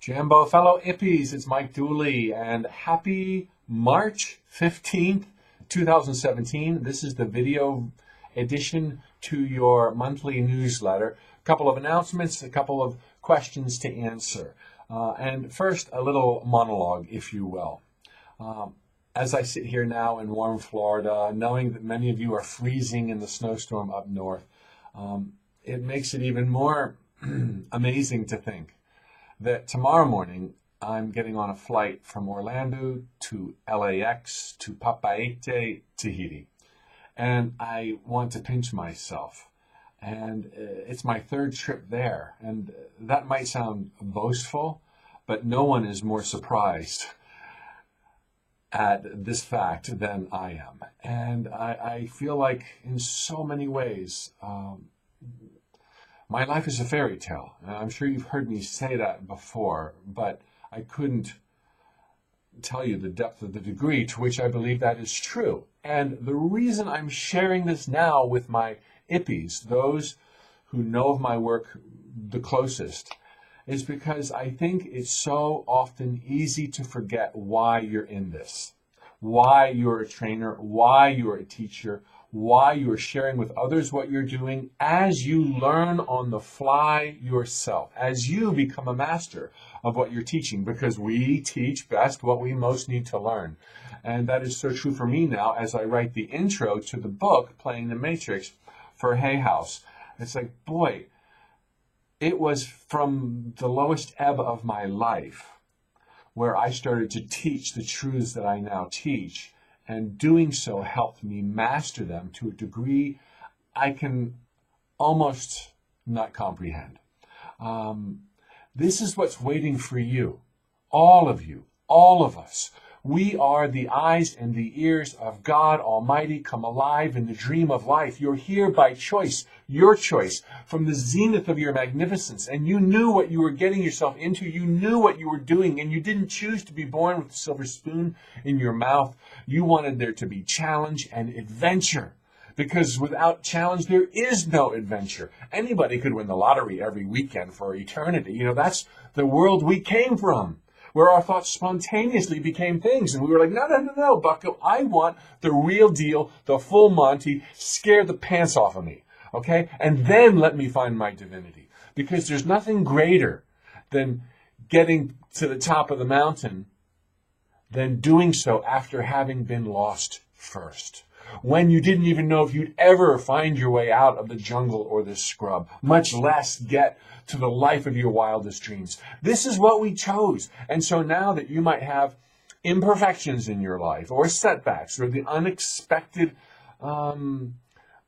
Jambo, fellow Ippies, it's Mike Dooley, and happy March 15th, 2017. This is the video addition to your monthly newsletter. A couple of announcements, a couple of questions to answer. And first, a little monologue, if you will. As I sit here now in warm Florida, knowing that many of you are freezing in the snowstorm up north, it makes it even more amazing to think that tomorrow morning I'm getting on a flight from Orlando to LAX to Papeete, Tahiti. And I want to pinch myself. And it's my third trip there. And that might sound boastful, but no one is more surprised at this fact than I am. And I feel like in so many ways, my life is a fairy tale. I'm sure you've heard me say that before, but I couldn't tell you the depth of the degree to which I believe that is true. And the reason I'm sharing this now with my Ippies, those who know of my work the closest, is because I think it's so often easy to forget why you're in this, why you're a trainer, why you're a teacher, why you are sharing with others what you're doing as you learn on the fly yourself, as you become a master of what you're teaching, because we teach best what we most need to learn. And that is so true for me now as I write the intro to the book, Playing the Matrix, for Hay House. It's like, boy, it was from the lowest ebb of my life where I started to teach the truths that I now teach. And doing so helped me master them to a degree I can almost not comprehend. This is what's waiting for you, all of us. We are the eyes and the ears of God Almighty come alive in the dream of life. You're here by choice, your choice, from the zenith of your magnificence. And you knew what you were getting yourself into. You knew what you were doing, and you didn't choose to be born with a silver spoon in your mouth. You wanted there to be challenge and adventure. Because without challenge, there is no adventure. Anybody could win the lottery every weekend for eternity. You know, that's the world we came from, where our thoughts spontaneously became things. And we were like, no, bucko, I want the real deal, the full Monty, scare the pants off of me, okay? And then let me find my divinity. Because there's nothing greater than getting to the top of the mountain than doing so after having been lost first, when you didn't even know if you'd ever find your way out of the jungle or the scrub, much less get to the life of your wildest dreams. This is what we chose. And so now that you might have imperfections in your life, or setbacks, or the unexpected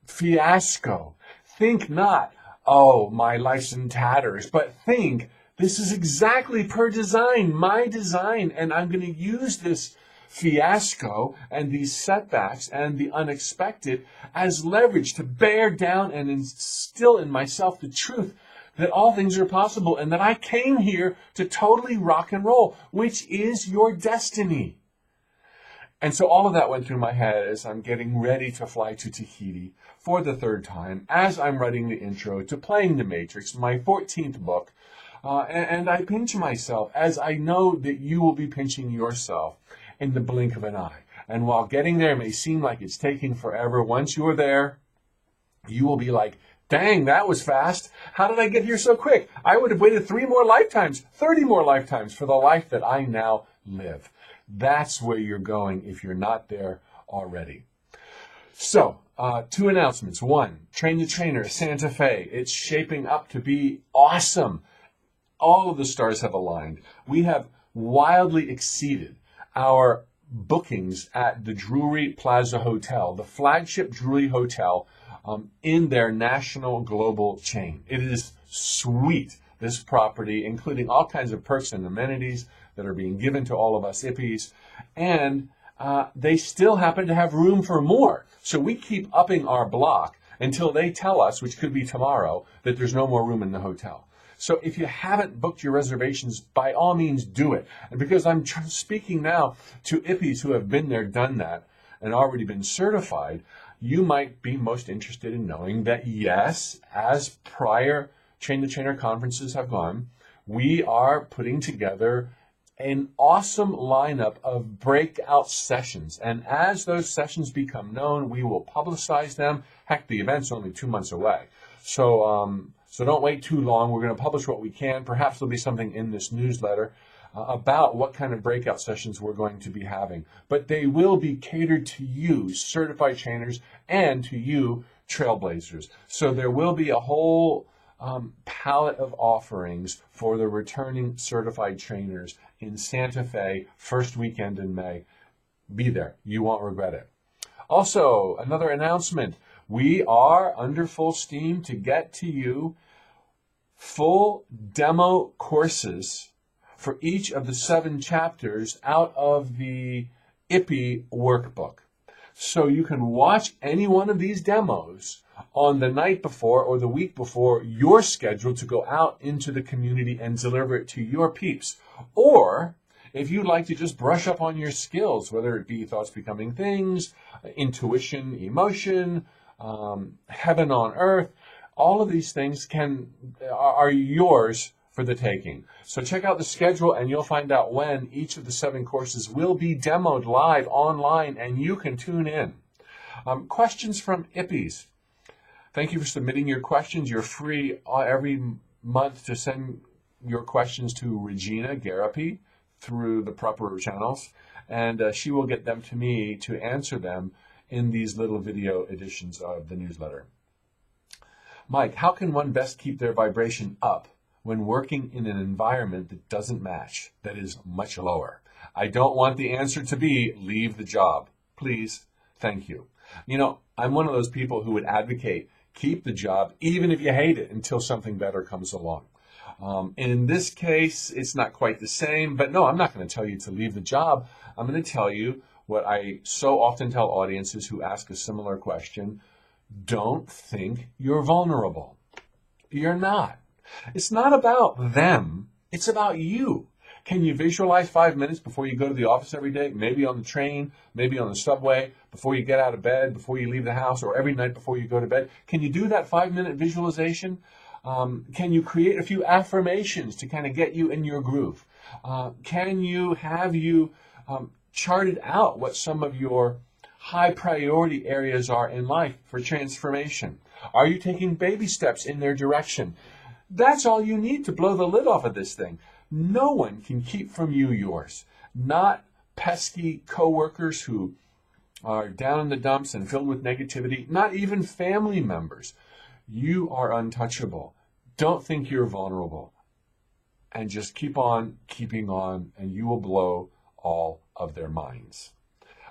fiasco, think not, oh, my life's in tatters, but think, this is exactly per design, my design, and I'm going to use this fiasco and these setbacks and the unexpected as leverage to bear down and instill in myself the truth that all things are possible and that I came here to totally rock and roll, which is your destiny. And so all of that went through my head as I'm getting ready to fly to Tahiti for the third time, as I'm writing the intro to Playing the Matrix, my 14th book. And I pinch myself as I know that you will be pinching yourself in the blink of an eye. And while getting there may seem like it's taking forever, once you're there, you will be like, dang, that was fast. How did I get here so quick? I would have waited 3 more lifetimes, 30 more lifetimes for the life that I now live. That's where you're going if you're not there already. So, 2 announcements. 1, Train the Trainer, Santa Fe. It's shaping up to be awesome. All of the stars have aligned. We have wildly exceeded our bookings at the Drury Plaza Hotel, the flagship Drury Hotel in their national global chain. It is sweet, this property, including all kinds of perks and amenities that are being given to all of us Ippies. And they still happen to have room for more. So we keep upping our block until they tell us, which could be tomorrow, that there's no more room in the hotel. So if you haven't booked your reservations, by all means do it. And because I'm speaking now to Ippies who have been there, done that, and already been certified, you might be most interested in knowing that yes, as prior Train the Trainer conferences have gone, we are putting together an awesome lineup of breakout sessions. And as those sessions become known, we will publicize them. Heck, the event's only 2 months away. So don't wait too long. We're going to publish what we can. Perhaps there'll be something in this newsletter about what kind of breakout sessions we're going to be having. But they will be catered to you, certified trainers, and to you, trailblazers. So there will be a whole palette of offerings for the returning certified trainers in Santa Fe, first weekend in May. Be there. You won't regret it. Also, another announcement. We are under full steam to get to you full demo courses for each of the 7 chapters out of the Ippie workbook. So you can watch any one of these demos on the night before or the week before you're scheduled to go out into the community and deliver it to your peeps. Or if you'd like to just brush up on your skills, whether it be thoughts becoming things, intuition, emotion, heaven on earth, all of these things are yours for the taking. So check out the schedule and you'll find out when each of the 7 courses will be demoed live online and you can tune in. Questions from Ippies. Thank you for submitting your questions. You're free every month to send your questions to Regina Garapi through the proper channels, and she will get them to me to answer them in these little video editions of the newsletter. Mike, how can one best keep their vibration up when working in an environment that doesn't match, that is much lower? I don't want the answer to be, leave the job. Please, thank you. You know, I'm one of those people who would advocate keep the job, even if you hate it, until something better comes along. In this case, it's not quite the same, but no, I'm not going to tell you to leave the job. I'm going to tell you what I so often tell audiences who ask a similar question. Don't think you're vulnerable. You're not. It's not about them. It's about you. Can you visualize 5 minutes before you go to the office every day, maybe on the train, maybe on the subway, before you get out of bed, before you leave the house, or every night before you go to bed? Can you do that 5-minute visualization? Can you create a few affirmations to kind of get you in your groove? Can you have charted out what some of your high priority areas are in life for transformation? Are you taking baby steps in their direction? That's all you need to blow the lid off of this thing. No one can keep from you yours. Not pesky coworkers who are down in the dumps and filled with negativity. Not even family members. You are untouchable. Don't think you're vulnerable. And just keep on keeping on, and you will blow all of their minds.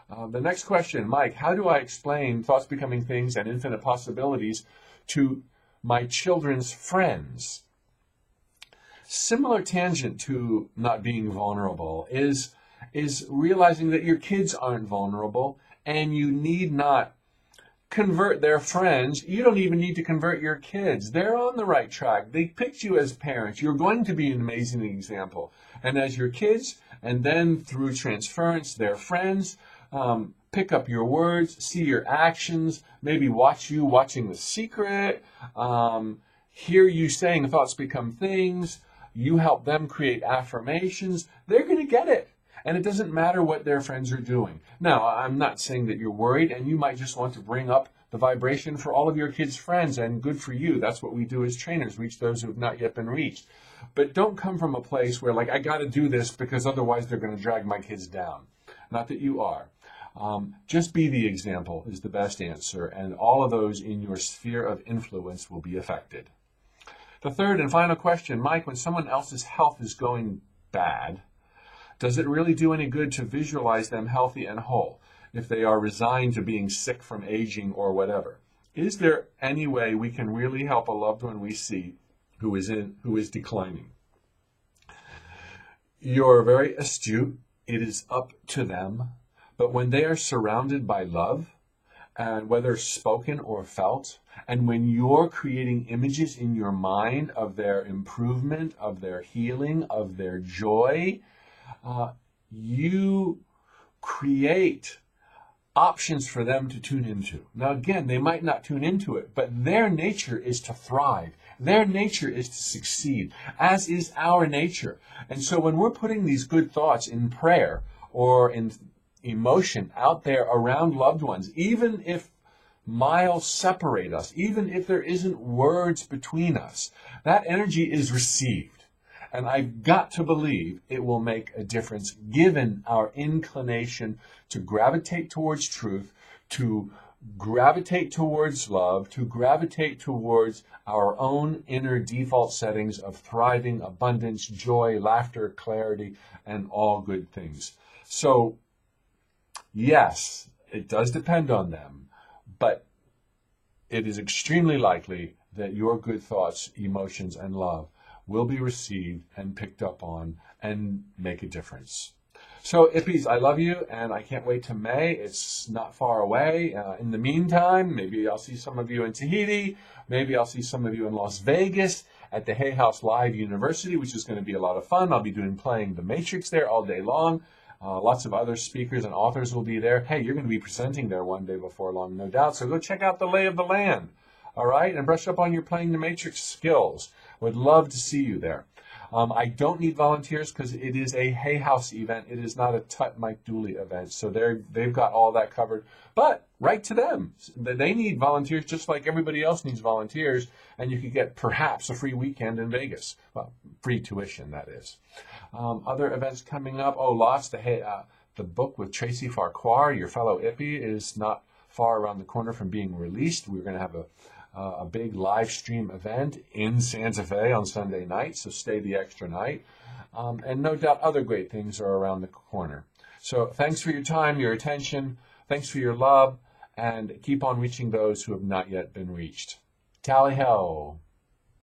The next question, Mike, how do I explain thoughts becoming things and infinite possibilities to my children's friends? Similar tangent to not being vulnerable is realizing that your kids aren't vulnerable and you need not convert their friends. You don't even need to convert your kids. They're on the right track. They picked you as parents. You're going to be an amazing example. And as your kids, and then through transference, their friends, pick up your words, see your actions, maybe watch you watching The Secret, hear you saying thoughts become things. You help them create affirmations. They're going to get it. And it doesn't matter what their friends are doing. Now, I'm not saying that you're worried, and you might just want to bring up the vibration for all of your kids' friends, and good for you. That's what we do as trainers, reach those who have not yet been reached. But don't come from a place where, like, I got to do this because otherwise they're going to drag my kids down. Not that you are. Just be the example is the best answer, and all of those in your sphere of influence will be affected. The third and final question, Mike, when someone else's health is going bad, does it really do any good to visualize them healthy and whole if they are resigned to being sick from aging or whatever? Is there any way we can really help a loved one we see who is declining? You're very astute. It is up to them. But when they are surrounded by love, and whether spoken or felt, and when you're creating images in your mind of their improvement, of their healing, of their joy, you create options for them to tune into. Now, again, they might not tune into it, but their nature is to thrive, Their nature is to succeed, as is our nature. And so when we're putting these good thoughts in prayer or in emotion out there around loved ones, even if miles separate us, even if there isn't words between us, that energy is received. And I've got to believe it will make a difference given our inclination to gravitate towards truth, to gravitate towards love, to gravitate towards our own inner default settings of thriving, abundance, joy, laughter, clarity, and all good things. So, yes, it does depend on them, but it is extremely likely that your good thoughts, emotions, and love will be received and picked up on and make a difference. So, Ippies, I love you, and I can't wait to May. It's not far away. In the meantime, maybe I'll see some of you in Tahiti. Maybe I'll see some of you in Las Vegas at the Hay House Live University, which is going to be a lot of fun. I'll be playing The Matrix there all day long. Lots of other speakers and authors will be there. Hey, you're going to be presenting there one day before long, no doubt. So go check out the lay of the land, all right? And brush up on your playing The Matrix skills. Would love to see you there. I don't need volunteers because it is a Hay House event. It is not a Tut Mike Dooley event. So they've got all that covered. But write to them. They need volunteers just like everybody else needs volunteers. And you could get perhaps a free weekend in Vegas. Well, free tuition, that is. Other events coming up. Oh, lots. The book with Tracy Farquhar, your fellow Ippie, is not far around the corner from being released. We're going to have a big live stream event in Santa Fe on Sunday night, so stay the extra night. And no doubt other great things are around the corner. So thanks for your time, your attention, thanks for your love, and keep on reaching those who have not yet been reached. Tally ho!